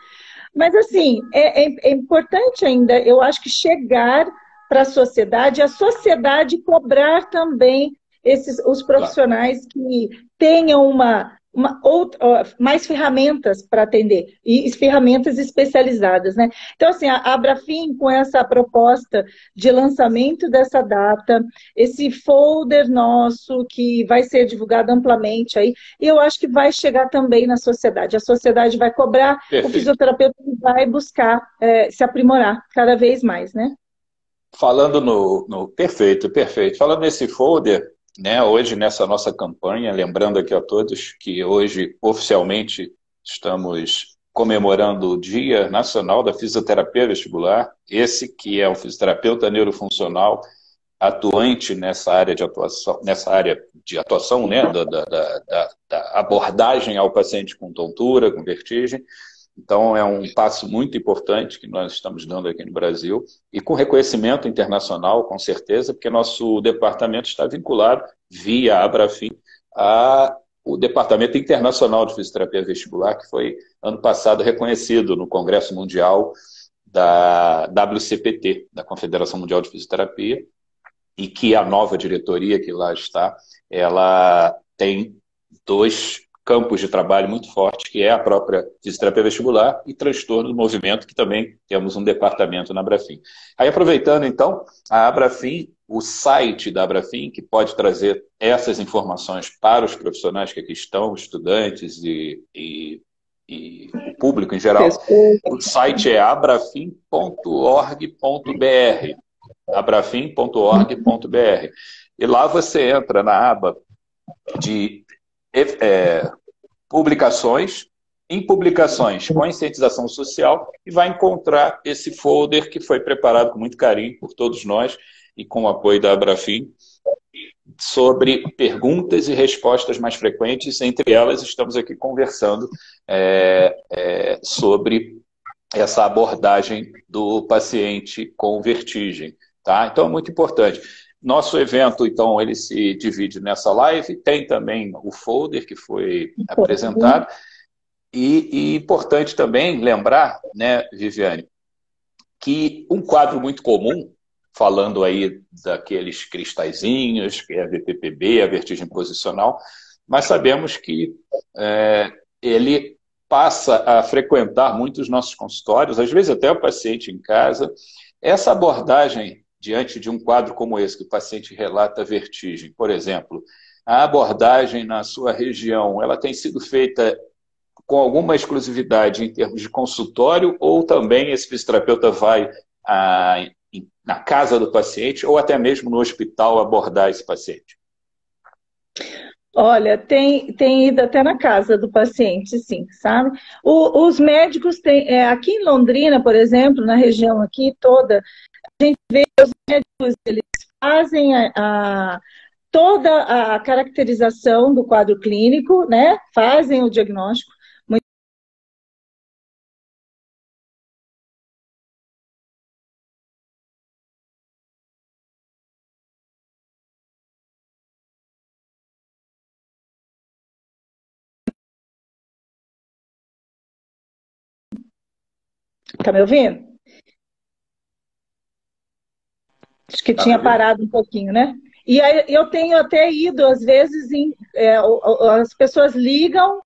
Mas, assim, é importante ainda, eu acho que chegar para a sociedade cobrar também os profissionais que tenham uma mais ferramentas para atender, e ferramentas especializadas, né? Então, assim, a Abrafim, com essa proposta de lançamento dessa data, esse folder nosso, que vai ser divulgado amplamente aí, e eu acho que vai chegar também na sociedade. A sociedade vai cobrar, Perfeito. O fisioterapeuta vai buscar se aprimorar cada vez mais, né? Falando Perfeito, perfeito. Falando nesse folder, né, hoje nessa nossa campanha, lembrando aqui a todos que hoje oficialmente estamos comemorando o Dia Nacional da Fisioterapia Vestibular, esse que é um fisioterapeuta neurofuncional atuante nessa área de atuação, né, da abordagem ao paciente com tontura, com vertigem. Então, é um passo muito importante que nós estamos dando aqui no Brasil, e com reconhecimento internacional, com certeza, porque nosso departamento está vinculado, via Abrafim, ao Departamento Internacional de Fisioterapia Vestibular, que foi, ano passado, reconhecido no Congresso Mundial da WCPT, da Confederação Mundial de Fisioterapia, e que a nova diretoria que lá está, ela tem 2 campos de trabalho muito fortes, que é a própria fisioterapia vestibular e transtorno do movimento, que também temos um departamento na Abrafim. Aí, aproveitando, então, a Abrafim, o site da Abrafim, que pode trazer essas informações para os profissionais que aqui estão, estudantes e o público em geral. O site é abrafim.org.br, abrafim.org.br. E lá você entra na aba de publicações, em publicações, conscientização social, e vai encontrar esse folder que foi preparado com muito carinho por todos nós e com o apoio da Abrafim, sobre perguntas e respostas mais frequentes. Entre elas, estamos aqui conversando sobre essa abordagem do paciente com vertigem. Tá? Então, é muito importante. Nosso evento, então, ele se divide nessa live, tem também o folder que foi apresentado, e importante também lembrar, né, Viviane, que um quadro muito comum, falando aí daqueles cristalzinhos, que é a VPPB, a vertigem posicional, mas sabemos que ele passa a frequentar muito os nossos consultórios, às vezes até o paciente em casa. Essa abordagem diante de um quadro como esse, que o paciente relata vertigem, por exemplo, a abordagem na sua região, ela tem sido feita com alguma exclusividade em termos de consultório, ou também esse fisioterapeuta vai na casa do paciente, ou até mesmo no hospital abordar esse paciente? Olha, tem ido até na casa do paciente, sim, sabe? Os médicos têm, aqui em Londrina, por exemplo, na região aqui toda, a gente vê os médicos, eles fazem toda a caracterização do quadro clínico, né? Fazem o diagnóstico. Tá me ouvindo? Acho que tinha parado um pouquinho, né? E aí eu tenho até ido, às vezes, as pessoas ligam.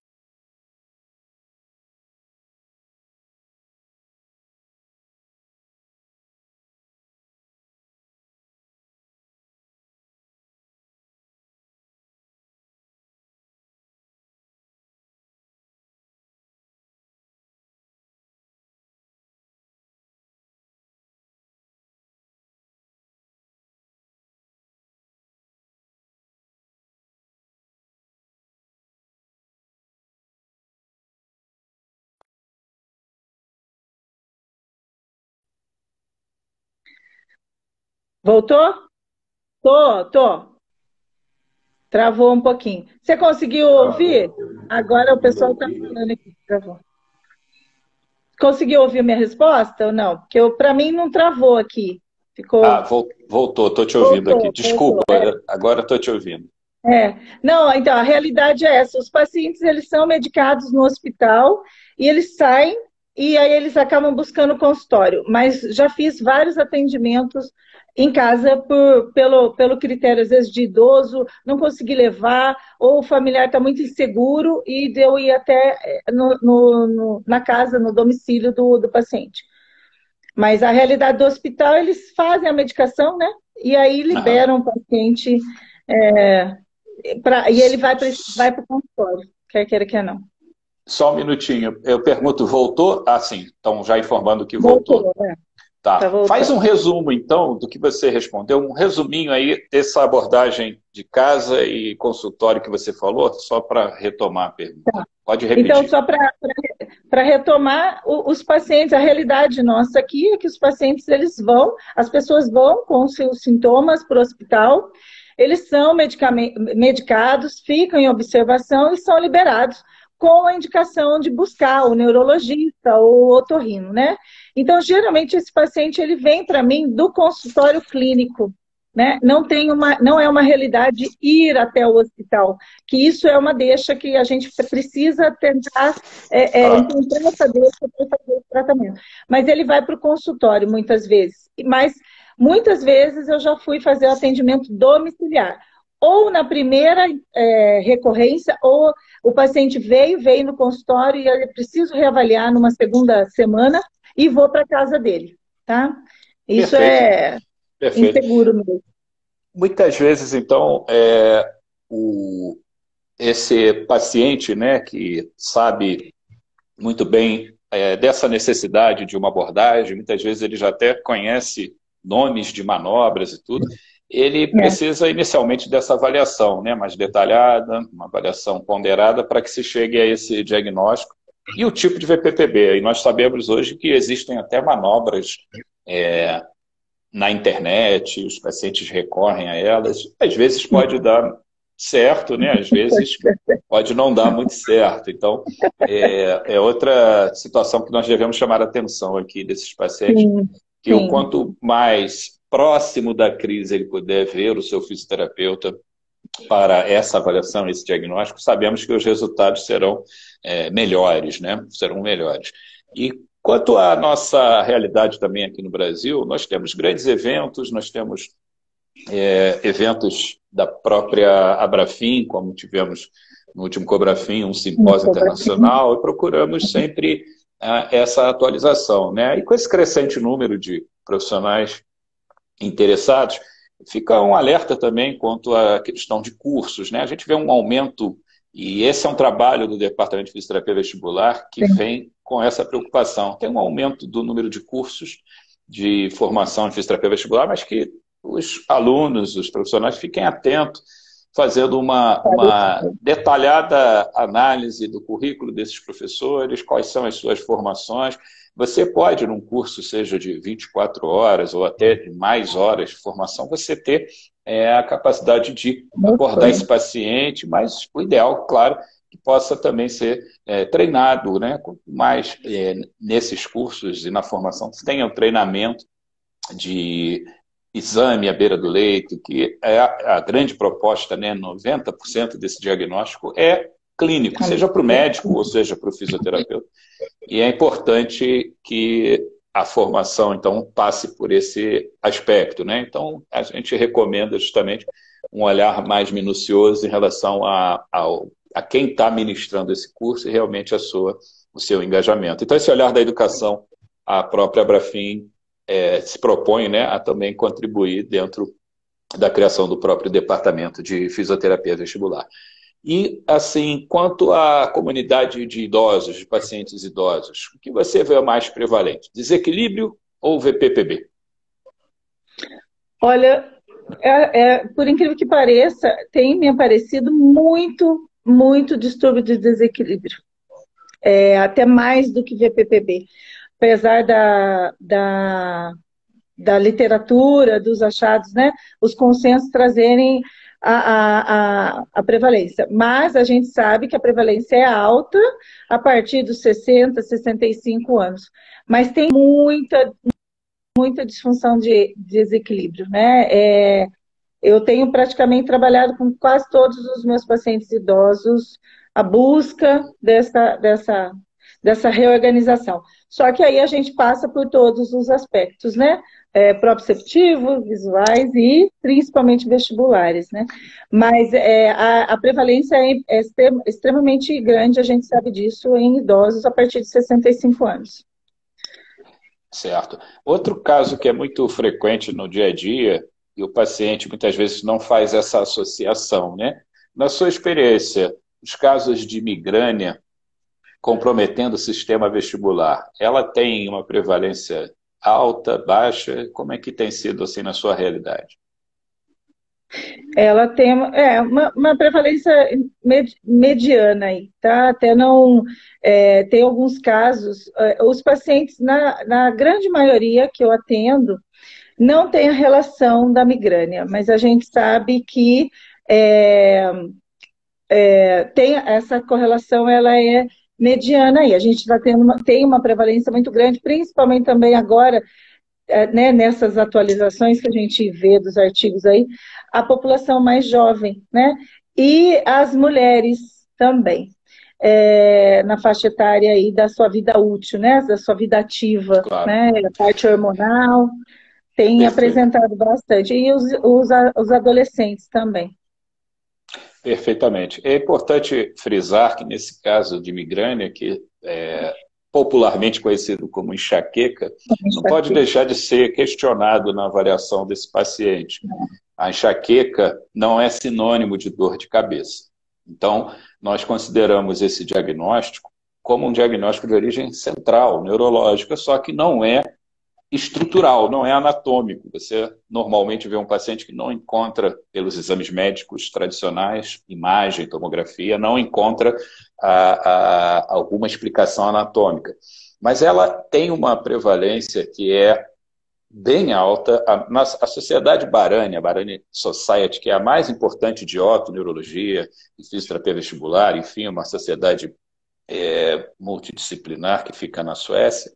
Voltou? Tô. Travou um pouquinho. Você conseguiu ouvir? Agora o pessoal está falando aqui que travou. Conseguiu ouvir a minha resposta ou não? Porque para mim não travou aqui. Ficou... Voltou, estou te ouvindo aqui. Desculpa, agora estou te ouvindo. Não, então, a realidade é essa. Os pacientes, eles são medicados no hospital e eles saem e aí eles acabam buscando consultório. Mas já fiz vários atendimentos em casa pelo critério, às vezes, de idoso, não consegui levar, ou o familiar está muito inseguro, e de eu ir até na casa, no domicílio do paciente. Mas a realidade do hospital, eles fazem a medicação, né? E aí liberam o paciente, e ele vai para o consultório, quer queira, quer não. Só um minutinho. Eu pergunto, voltou? Ah, sim. Estão já informando que voltou. Tá. Faz um resumo, então, do que você respondeu, um resuminho aí dessa abordagem de casa e consultório que você falou, só para retomar a pergunta. Tá. Pode repetir. Então, só para retomar, os pacientes, a realidade nossa aqui é que os pacientes, as pessoas vão com seus sintomas para o hospital, eles são medicados, ficam em observação e são liberados com a indicação de buscar o neurologista ou o otorrino, né? Então, geralmente, esse paciente, ele vem para mim do consultório clínico, né? Não é uma realidade ir até o hospital, que isso é uma deixa que a gente precisa tentar encontrar essa deixa para fazer o tratamento. Mas ele vai para o consultório, muitas vezes. Mas, muitas vezes, eu já fui fazer o atendimento domiciliar. Ou na primeira recorrência, ou o paciente veio no consultório e eu preciso reavaliar numa segunda semana e vou para a casa dele, tá? Isso é inseguro mesmo. Muitas vezes, então, esse paciente, né, que sabe muito bem dessa necessidade de uma abordagem, muitas vezes ele já até conhece nomes de manobras e tudo, ele precisa inicialmente dessa avaliação, né, mais detalhada, uma avaliação ponderada para que se chegue a esse diagnóstico e o tipo de VPPB. E nós sabemos hoje que existem até manobras na internet, os pacientes recorrem a elas. Às vezes pode dar certo, né? Às vezes pode não dar muito certo. Então, é outra situação que nós devemos chamar a atenção aqui desses pacientes, que o quanto mais próximo da crise ele puder ver o seu fisioterapeuta para essa avaliação, esse diagnóstico, sabemos que os resultados serão melhores, né? Serão melhores. E quanto à nossa realidade também aqui no Brasil, nós temos grandes eventos, nós temos eventos da própria Abrafim, como tivemos no último Cobrafim, um simpósio internacional, e procuramos sempre essa atualização, né? E com esse crescente número de profissionais interessados, fica um alerta também quanto à questão de cursos, né? A gente vê um aumento, e esse é um trabalho do Departamento de Fisioterapia Vestibular que vem com essa preocupação. Tem um aumento do número de cursos de formação em fisioterapia vestibular, mas que os alunos, os profissionais, fiquem atentos, fazendo uma detalhada análise do currículo desses professores, quais são as suas formações. Você pode, num curso, seja de 24 horas ou até de mais horas de formação, você ter a capacidade de abordar esse paciente, mas o ideal, claro, que possa também ser treinado, né? Mais nesses cursos e na formação, que tenha um treinamento de exame à beira do leito, que é a grande proposta, né? 90% desse diagnóstico é clínico, seja para o médico ou seja para o fisioterapeuta. E é importante que a formação, então, passe por esse aspecto, né? Então, a gente recomenda justamente um olhar mais minucioso em relação a quem está ministrando esse curso e realmente o seu engajamento. Então, esse olhar da educação, a própria Abrafim se propõe, né, a também contribuir dentro da criação do próprio departamento de fisioterapia vestibular. E, assim, quanto à comunidade de idosos, de pacientes idosos, o que você vê mais prevalente? Desequilíbrio ou VPPB? Olha, por incrível que pareça, tem me aparecido muito distúrbio de desequilíbrio. Até mais do que VPPB. Apesar da literatura, dos achados, né, os consensos trazerem a prevalência. Mas a gente sabe que a prevalência é alta a partir dos 60, 65 anos. Mas tem muita disfunção de desequilíbrio, né? Eu tenho praticamente trabalhado com quase todos os meus pacientes idosos a busca dessa reorganização. Só que aí a gente passa por todos os aspectos, né? Proprioceptivos, visuais e principalmente vestibulares, né? Mas a prevalência é extremamente grande, a gente sabe disso, em idosos a partir de 65 anos. Certo. Outro caso que é muito frequente no dia a dia, e o paciente muitas vezes não faz essa associação, né? Na sua experiência, os casos de migrânia comprometendo o sistema vestibular, ela tem uma prevalência alta, baixa? Como é que tem sido assim na sua realidade? Ela tem uma prevalência mediana aí, tá? Até não tem alguns casos, os pacientes, na grande maioria que eu atendo, não tem a relação da migrânia, mas a gente sabe que tem essa correlação, ela é mediana aí. A gente está tem uma prevalência muito grande, principalmente também agora, né, nessas atualizações que a gente vê dos artigos aí, a população mais jovem, né? E as mulheres também, na faixa etária aí da sua vida útil, né? Da sua vida ativa, Claro. né? A parte hormonal tem Perfeito. apresentado bastante. E os adolescentes também. Perfeitamente. É importante frisar que nesse caso de migrânia, que é popularmente conhecido como enxaqueca, não pode deixar de ser questionado na avaliação desse paciente. A enxaqueca não é sinônimo de dor de cabeça. Então, nós consideramos esse diagnóstico como um diagnóstico de origem central, neurológica, só que não é estrutural, não é anatômico. Você normalmente vê um paciente que não encontra, pelos exames médicos tradicionais, imagem, tomografia, não encontra alguma explicação anatômica. Mas ela tem uma prevalência que é bem alta. A Sociedade Barani, a Barani Society, que é a mais importante de otoneurologia e fisioterapia vestibular, enfim, uma sociedade multidisciplinar que fica na Suécia,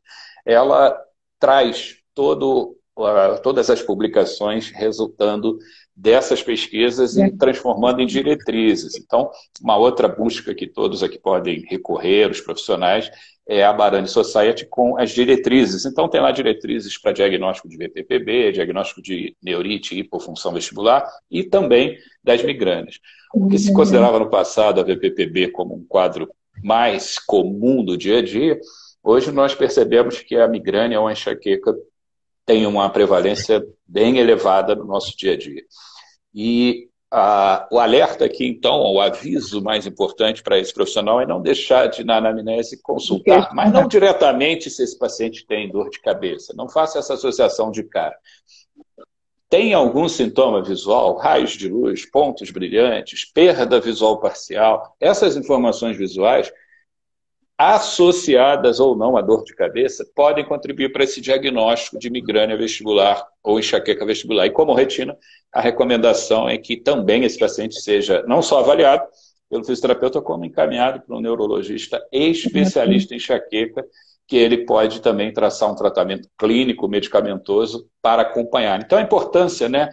ela traz todas as publicações resultando dessas pesquisas e transformando em diretrizes. Então, uma outra busca que todos aqui podem recorrer, os profissionais, é a Barani Society com as diretrizes. Então, tem lá diretrizes para diagnóstico de VPPB, diagnóstico de neurite e hipofunção vestibular e também das migrânias. O que se considerava no passado a VPPB como um quadro mais comum do dia a dia, hoje nós percebemos que a migrânia ou a enxaqueca tem uma prevalência bem elevada no nosso dia a dia. E o alerta aqui, então, o aviso mais importante para esse profissional é não deixar de, na anamnese, consultar, mas não diretamente se esse paciente tem dor de cabeça. Não faça essa associação de cara. Tem algum sintoma visual, raios de luz, pontos brilhantes, perda visual parcial? Essas informações visuais, associadas ou não à dor de cabeça, podem contribuir para esse diagnóstico de migrânia vestibular ou enxaqueca vestibular. E como retina, a recomendação é que também esse paciente seja não só avaliado pelo fisioterapeuta, como encaminhado para um neurologista especialista em enxaqueca, que ele pode também traçar um tratamento clínico, medicamentoso, para acompanhar. Então, a importância, né,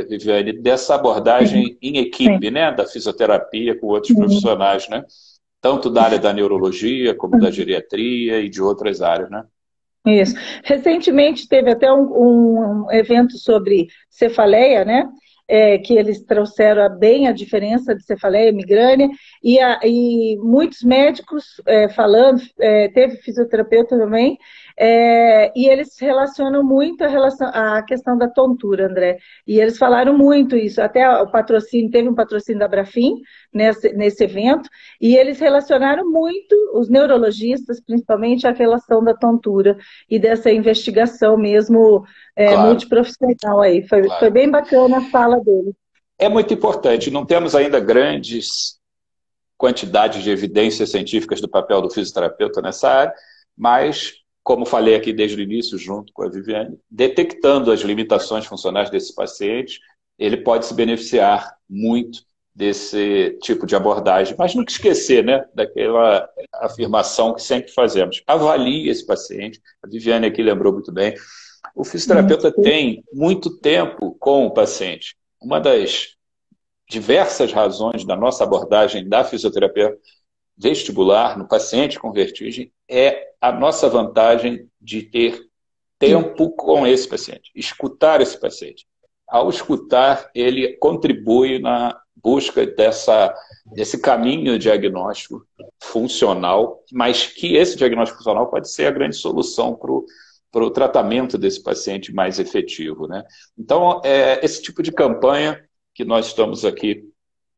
Viviane, dessa abordagem em equipe, né, da fisioterapia com outros profissionais, né? Tanto da área da neurologia, como da geriatria e de outras áreas, né? Isso. Recentemente teve até um evento sobre cefaleia, né? Que eles trouxeram bem a diferença de cefaleia e migrânia, e muitos médicos falando, teve fisioterapeuta também, e eles relacionam muito a questão da tontura, André. E eles falaram muito isso, até o patrocínio, teve um patrocínio da Brafim nesse evento, e eles relacionaram muito, os neurologistas, principalmente, a relação da tontura e dessa investigação mesmo Claro. Multiprofissional aí. Foi bem bacana a fala dele. É muito importante. Não temos ainda grandes quantidades de evidências científicas do papel do fisioterapeuta nessa área, mas, como falei aqui desde o início, junto com a Viviane, detectando as limitações funcionais desse paciente, ele pode se beneficiar muito desse tipo de abordagem. Mas nunca esquecer, né, daquela afirmação que sempre fazemos. Avalie esse paciente. A Viviane aqui lembrou muito bem. O fisioterapeuta tem muito tempo com o paciente. Uma das diversas razões da nossa abordagem da fisioterapia vestibular, no paciente com vertigem, é a nossa vantagem de ter tempo com esse paciente, escutar esse paciente. Ao escutar, ele contribui na busca desse caminho diagnóstico funcional, mas que esse diagnóstico funcional pode ser a grande solução para o tratamento desse paciente mais efetivo, né? Então, esse tipo de campanha que nós estamos aqui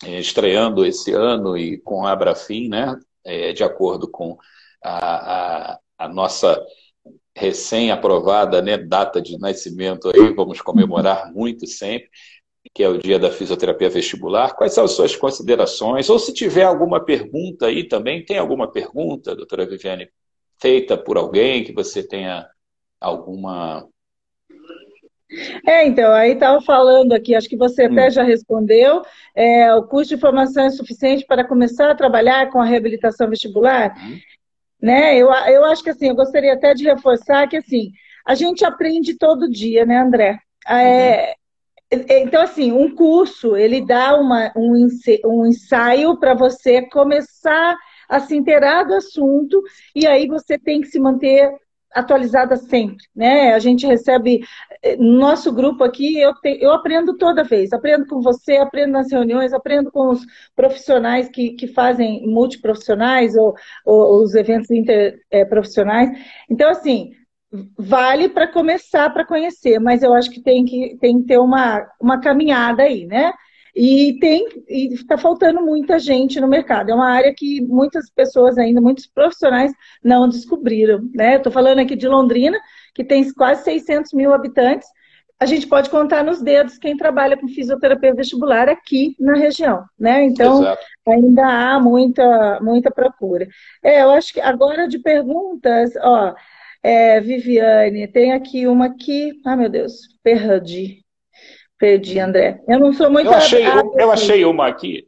estreando esse ano e com a Abrafim, né? De acordo com a nossa recém-aprovada, né, data de nascimento, aí vamos comemorar muito sempre, que é o dia da fisioterapia vestibular. Quais são as suas considerações? Ou se tiver alguma pergunta aí também, tem alguma pergunta, doutora Viviane, feita por alguém que você tenha alguma... Então, aí estava falando aqui, acho que você até já respondeu, o curso de formação é suficiente para começar a trabalhar com a reabilitação vestibular? Né? Eu acho que assim, eu gostaria até de reforçar que assim, a gente aprende todo dia, né, André? Então, assim, um curso, ele dá um ensaio para você começar a se inteirar do assunto, e aí você tem que se manter atualizada sempre, né? A gente recebe, no nosso grupo aqui, eu aprendo toda vez, aprendo com você, aprendo nas reuniões, aprendo com os profissionais que fazem multiprofissionais ou os eventos interprofissionais. Então, assim, vale para começar, para conhecer, mas eu acho que tem que ter uma caminhada aí, né? E está faltando muita gente no mercado. É uma área que muitas pessoas ainda, muitos profissionais não descobriram, né? Estou falando aqui de Londrina, que tem quase 600 mil habitantes. A gente pode contar nos dedos quem trabalha com fisioterapia vestibular aqui na região, né? Então, exato, ainda há muita procura. Eu acho que agora de perguntas, ó, Viviane, tem aqui uma aqui. Ah, meu Deus, Perdi, André. Eu não sou muito... Eu achei uma aqui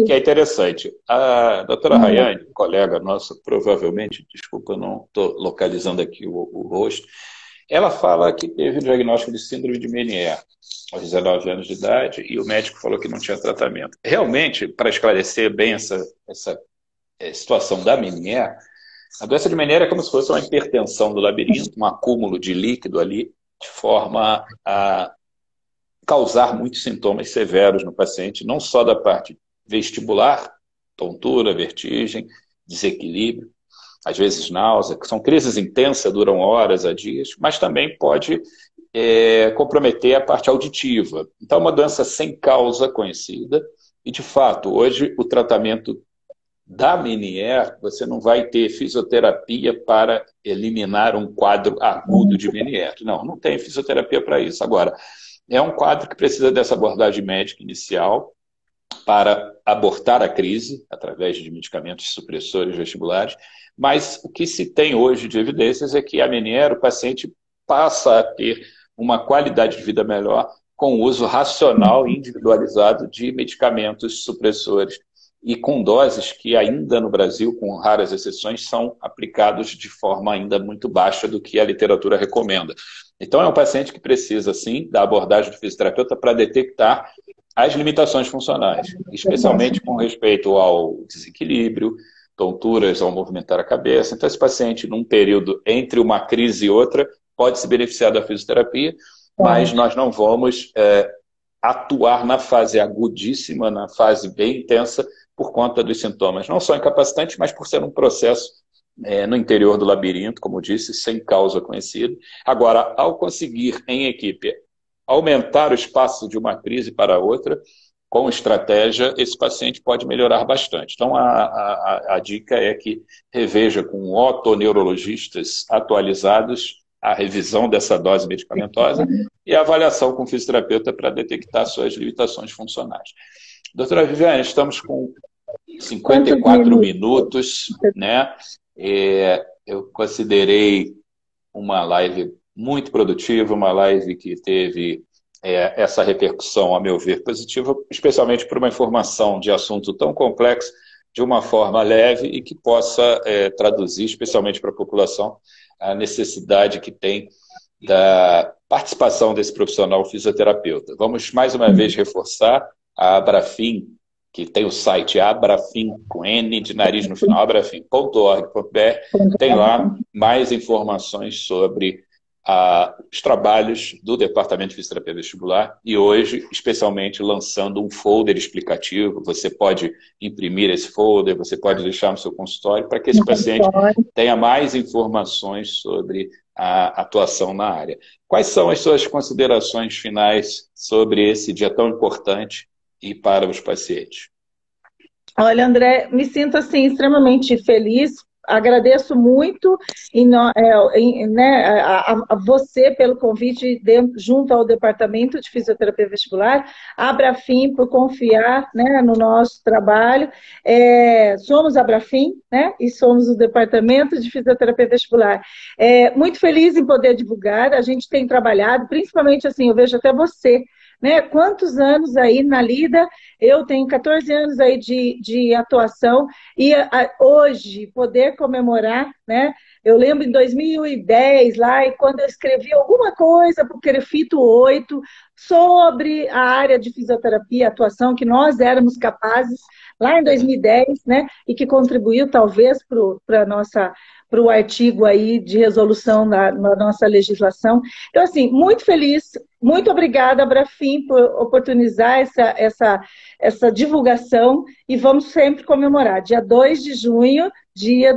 que é interessante. A doutora Rayane, colega nossa, provavelmente, desculpa, eu não estou localizando aqui o rosto, ela fala que teve o diagnóstico de síndrome de Meniere aos 19 anos de idade e o médico falou que não tinha tratamento. Realmente, para esclarecer bem essa situação da Meniere, a doença de Meniere é como se fosse uma hipertensão do labirinto, um acúmulo de líquido ali, de forma a causar muitos sintomas severos no paciente, não só da parte vestibular, tontura, vertigem, desequilíbrio, às vezes náusea, que são crises intensas, duram horas a dias, mas também pode comprometer a parte auditiva. Então, é uma doença sem causa conhecida e, de fato, hoje o tratamento da Meniere, você não vai ter fisioterapia para eliminar um quadro agudo de Meniere. Não tem fisioterapia para isso. Agora, é um quadro que precisa dessa abordagem médica inicial para abortar a crise, através de medicamentos supressores vestibulares, mas o que se tem hoje de evidências é que a Meniere, o paciente passa a ter uma qualidade de vida melhor com o uso racional e individualizado de medicamentos supressores e com doses que ainda no Brasil, com raras exceções, são aplicados de forma ainda muito baixa do que a literatura recomenda. Então, é um paciente que precisa, sim, da abordagem do fisioterapeuta para detectar as limitações funcionais, especialmente com respeito ao desequilíbrio, tonturas ao movimentar a cabeça. Então, esse paciente, num período entre uma crise e outra, pode se beneficiar da fisioterapia, mas nós não vamos atuar na fase agudíssima, na fase bem intensa, por conta dos sintomas, não só incapacitantes, mas por ser um processo no interior do labirinto, como disse, sem causa conhecida. Agora, ao conseguir em equipe aumentar o espaço de uma crise para outra, com estratégia, esse paciente pode melhorar bastante. Então, a dica é que reveja com otoneurologistas atualizados a revisão dessa dose medicamentosa e a avaliação com o fisioterapeuta para detectar suas limitações funcionais. Doutora Viviane, estamos com 54 minutos, né? Eu considerei uma live muito produtiva, uma live que teve essa repercussão, a meu ver, positiva, especialmente por uma informação de assunto tão complexo, de uma forma leve e que possa traduzir, especialmente para a população, a necessidade que tem da participação desse profissional fisioterapeuta. Vamos mais uma vez reforçar a Abrafim, que tem o site Abrafim, com N de nariz no final, abrafim.org.br, tem lá mais informações sobre os trabalhos do Departamento de Fisioterapia Vestibular e hoje, especialmente, lançando um folder explicativo. Você pode imprimir esse folder, você pode deixar no seu consultório para que esse paciente tenha mais informações sobre a atuação na área. Quais são as suas considerações finais sobre esse dia tão importante e para os pacientes? Olha, André, me sinto assim extremamente feliz. Agradeço muito a você pelo convite junto ao Departamento de Fisioterapia Vestibular, a Abrafim por confiar, né, no nosso trabalho. Somos a Abrafim, né, e somos o Departamento de Fisioterapia Vestibular. Muito feliz em poder divulgar. A gente tem trabalhado, principalmente assim, eu vejo até você, né? Quantos anos aí na lida, eu tenho 14 anos aí de atuação e hoje poder comemorar, né? Eu lembro em 2010 lá, e quando eu escrevi alguma coisa para o Crefito 8 sobre a área de fisioterapia, atuação que nós éramos capazes lá em 2010, né? E que contribuiu talvez para o artigo aí de resolução na nossa legislação. Então, assim, muito feliz, muito obrigada, Abrafim, por oportunizar essa divulgação e vamos sempre comemorar. Dia 2 de junho, dia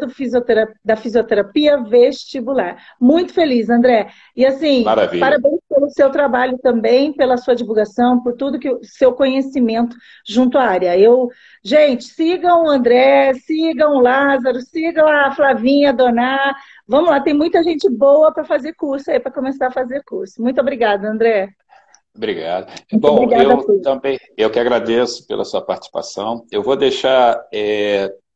da fisioterapia vestibular. Muito feliz, André. E assim, maravilha. Parabéns pelo seu trabalho também, pela sua divulgação, por tudo que o seu conhecimento junto à área. Gente, sigam o André, sigam o Lázaro, sigam a Flavinha, a Doná. Vamos lá, tem muita gente boa para fazer curso aí, para começar a fazer curso. Muito obrigada, André. Obrigado. Bom, eu que agradeço pela sua participação. Eu vou deixar,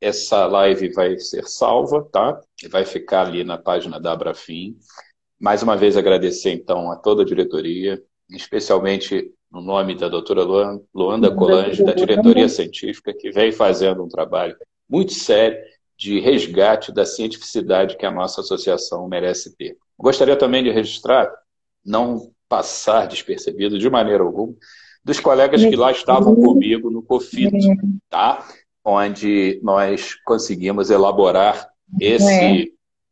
essa live vai ser salva, tá? E vai ficar ali na página da Abrafim. Mais uma vez agradecer, então, a toda a diretoria, especialmente no nome da doutora Luanda Colange, da diretoria científica, que vem fazendo um trabalho muito sério de resgate da cientificidade que a nossa associação merece ter. Gostaria também de registrar, não passar despercebido de maneira alguma, dos colegas que lá estavam comigo no COFITO, tá? Onde nós conseguimos elaborar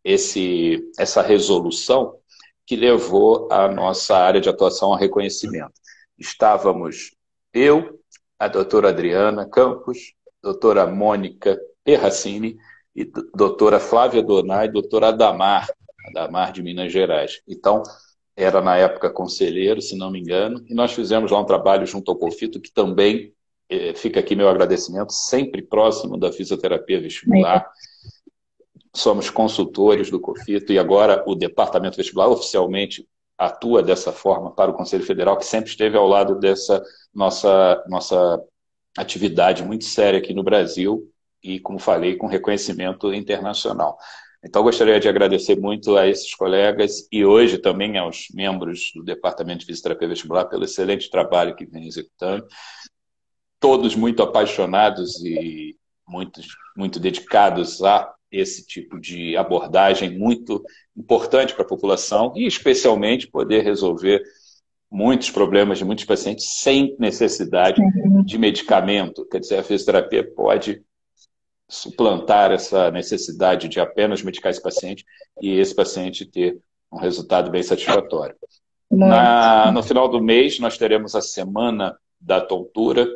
essa resolução que levou a nossa área de atuação ao reconhecimento. Estávamos eu, a doutora Adriana Campos, doutora Mônica Perracini, e doutora Flávia Donai e doutora Adamar de Minas Gerais. Então, era na época conselheiro, se não me engano, e nós fizemos lá um trabalho junto ao COFITO, que também fica aqui meu agradecimento, sempre próximo da fisioterapia vestibular. Somos consultores do COFITO e agora o Departamento Vestibular oficialmente atua dessa forma para o Conselho Federal, que sempre esteve ao lado dessa nossa atividade muito séria aqui no Brasil e, como falei, com reconhecimento internacional. Então, gostaria de agradecer muito a esses colegas e hoje também aos membros do Departamento de Fisioterapia Vestibular pelo excelente trabalho que vem executando. Todos muito apaixonados e muito dedicados a esse tipo de abordagem muito importante para a população e, especialmente, poder resolver muitos problemas de muitos pacientes sem necessidade de medicamento. Quer dizer, a fisioterapia pode suplantar essa necessidade de apenas medicar esse paciente e esse paciente ter um resultado bem satisfatório. No final do mês, nós teremos a semana da tontura,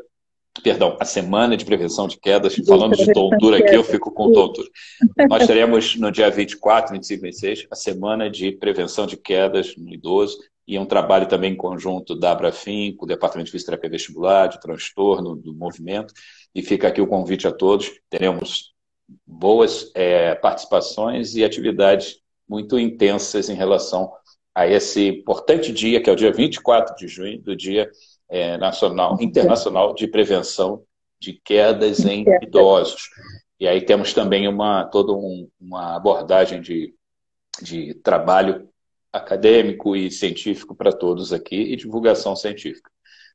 a semana de prevenção de quedas. Falando de tontura aqui, eu fico com tontura. Nós teremos no dia 24, 25 e 26, a semana de prevenção de quedas no idoso e um trabalho também em conjunto da Abrafim, com o Departamento de Fisioterapia Vestibular, de transtorno do movimento. E fica aqui o convite a todos. Teremos boas participações e atividades muito intensas em relação a esse importante dia, que é o dia 24 de junho, do Dia Internacional de Prevenção de Quedas em Idosos. E aí temos também toda uma abordagem de trabalho acadêmico e científico para todos aqui e divulgação científica.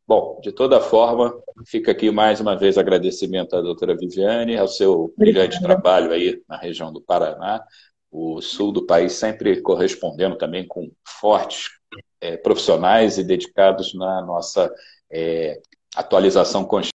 Bom, de toda forma, fica aqui mais uma vez agradecimento à doutora Viviane, ao seu brilhante trabalho aí na região do Paraná, o sul do país sempre correspondendo também com fortes profissionais e dedicados na nossa atualização constante